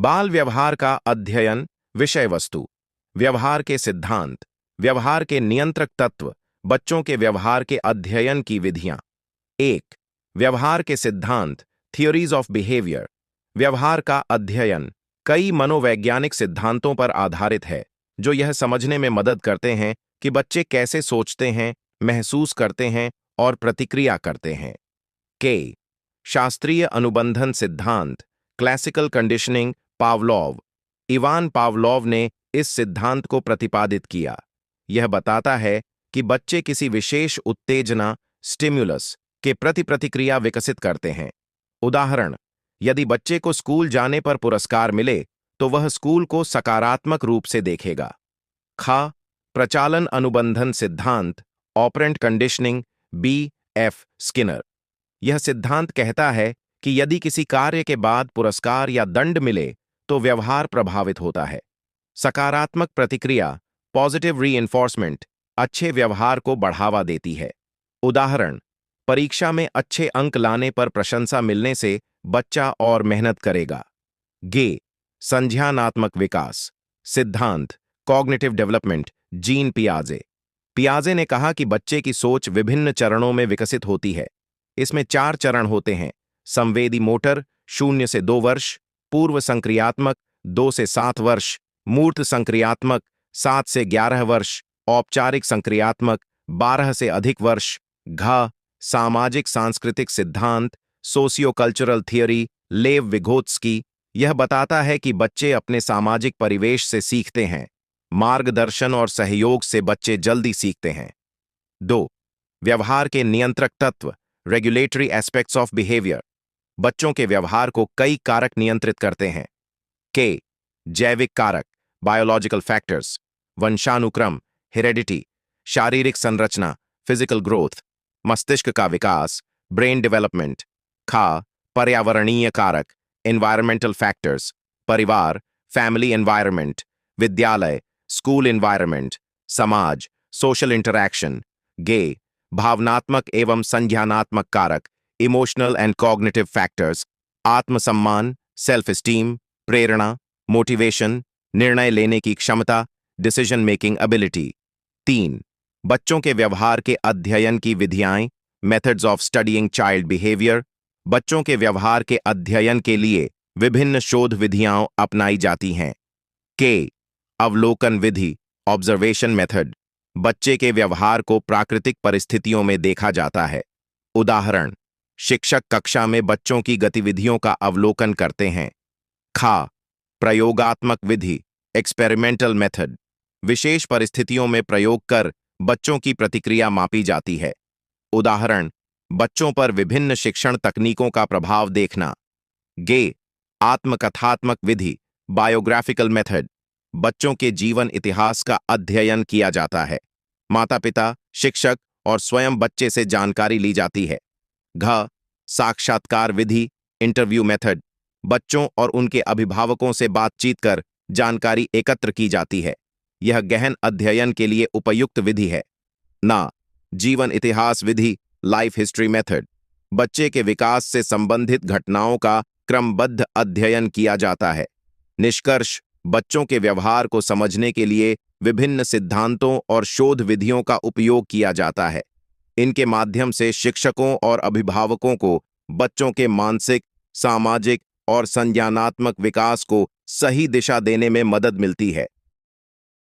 बाल व्यवहार का अध्ययन, विषय वस्तु, व्यवहार के सिद्धांत, व्यवहार के नियंत्रक तत्व, बच्चों के व्यवहार के अध्ययन की विधियां। 1. व्यवहार के सिद्धांत, थियोरीज ऑफ बिहेवियर। व्यवहार का अध्ययन कई मनोवैज्ञानिक सिद्धांतों पर आधारित है जो यह समझने में मदद करते हैं कि बच्चे कैसे सोचते हैं, महसूस करते हैं और प्रतिक्रिया करते हैं। के शास्त्रीय अनुबंधन सिद्धांत, classical conditioning, Pavlov. Ivan Pavlov ने इस सिद्धांत को प्रतिपादित किया। यह बताता है कि बच्चे किसी विशेष उत्तेजना, स्टिम्युलस के प्रति प्रतिक्रिया विकसित करते हैं। उदाहरण, यदि बच्चे को स्कूल जाने पर पुरस्कार मिले तो वह स्कूल को सकारात्मक रूप से देखेगा। खा प्रचालन अनुबंधन सिद्धांत, operant conditioning, B F Skinner. यह सिद्धांत कहता है कि यदि किसी कार्य के बाद पुरस्कार या दंड मिले तो व्यवहार प्रभावित होता है। सकारात्मक प्रतिक्रिया, पॉजिटिव रीइंफोर्समेंट, अच्छे व्यवहार को बढ़ावा देती है। उदाहरण, परीक्षा में अच्छे अंक लाने पर प्रशंसा मिलने से बच्चा और मेहनत करेगा। गे संज्ञानात्मक विकास सिद्धांत, कॉग्निटिव डेवलपमेंट, जीन पियाजे। पियाजे ने कहा कि बच्चे की सोच विभिन्न चरणों में विकसित होती है। इसमें 4 चरण होते हैं: संवेदी मोटर 0 से 2 वर्ष, पूर्व संक्रियात्मक 2 से 7 वर्ष, मूर्त संक्रियात्मक 7 से 11 वर्ष, औपचारिक संक्रियात्मक 12 से अधिक वर्ष। घ सामाजिक सांस्कृतिक सिद्धांत, सोशियो कल्चरल थियोरी, लेव विगोत्स्की। यह बताता है कि बच्चे अपने सामाजिक परिवेश से सीखते हैं। मार्गदर्शन और सहयोग से बच्चे जल्दी सीखते हैं। 2. व्यवहार के नियंत्रक तत्व, रेगुलेटरी एस्पेक्ट्स ऑफ बिहेवियर। बच्चों के व्यवहार को कई कारक नियंत्रित करते हैं। के जैविक कारक, बायोलॉजिकल फैक्टर्स, वंशानुक्रम, हेरेडिटी, शारीरिक संरचना, फिजिकल ग्रोथ, मस्तिष्क का विकास, ब्रेन डेवलपमेंट। खा पर्यावरणीय कारक, एनवायरमेंटल फैक्टर्स, परिवार, फैमिली एनवायरनमेंट, विद्यालय, स्कूल एनवायरनमेंट, समाज, सोशल इंटरैक्शन। गे भावनात्मक एवं संज्ञानात्मक कारक, इमोशनल एंड कॉग्निटिव फैक्टर्स, आत्मसम्मान, सेल्फ एस्टीम, प्रेरणा, मोटिवेशन, निर्णय लेने की क्षमता, डिसीजन मेकिंग एबिलिटी। 3. बच्चों के व्यवहार के अध्ययन की विधियाएं, methods of studying child behaviour. बच्चों के व्यवहार के अध्ययन के लिए विभिन्न शोध विधियां अपनाई जाती हैं। के अवलोकन विधि, ऑब्जर्वेशन मेथड। बच्चे के व्यवहार को प्राकृतिक परिस्थितियों में देखा जाता है। उदाहरण, शिक्षक कक्षा में बच्चों की गतिविधियों का अवलोकन करते हैं। खा प्रयोगात्मक विधि, एक्सपेरिमेंटल मेथड। विशेष परिस्थितियों में प्रयोग कर बच्चों की प्रतिक्रिया मापी जाती है। उदाहरण, बच्चों पर विभिन्न शिक्षण तकनीकों का प्रभाव देखना। गे आत्मकथात्मक विधि, बायोग्राफिकल मेथड। बच्चों के जीवन इतिहास का अध्ययन किया जाता है। माता-पिता, शिक्षक और स्वयं बच्चे से जानकारी ली जाती है। घ साक्षात्कार विधि, इंटरव्यू मेथड। बच्चों और उनके अभिभावकों से बातचीत कर जानकारी एकत्र की जाती है। यह गहन अध्ययन के लिए उपयुक्त विधि है। ना जीवन इतिहास विधि, लाइफ हिस्ट्री मेथड। बच्चे के विकास से संबंधित घटनाओं का क्रमबद्ध अध्ययन किया जाता है। निष्कर्ष, बच्चों के व्यवहार को समझने के लिए विभिन्न सिद्धांतों और शोध विधियों का उपयोग किया जाता है। इनके माध्यम से शिक्षकों और अभिभावकों को बच्चों के मानसिक, सामाजिक और संज्ञानात्मक विकास को सही दिशा देने में मदद मिलती है।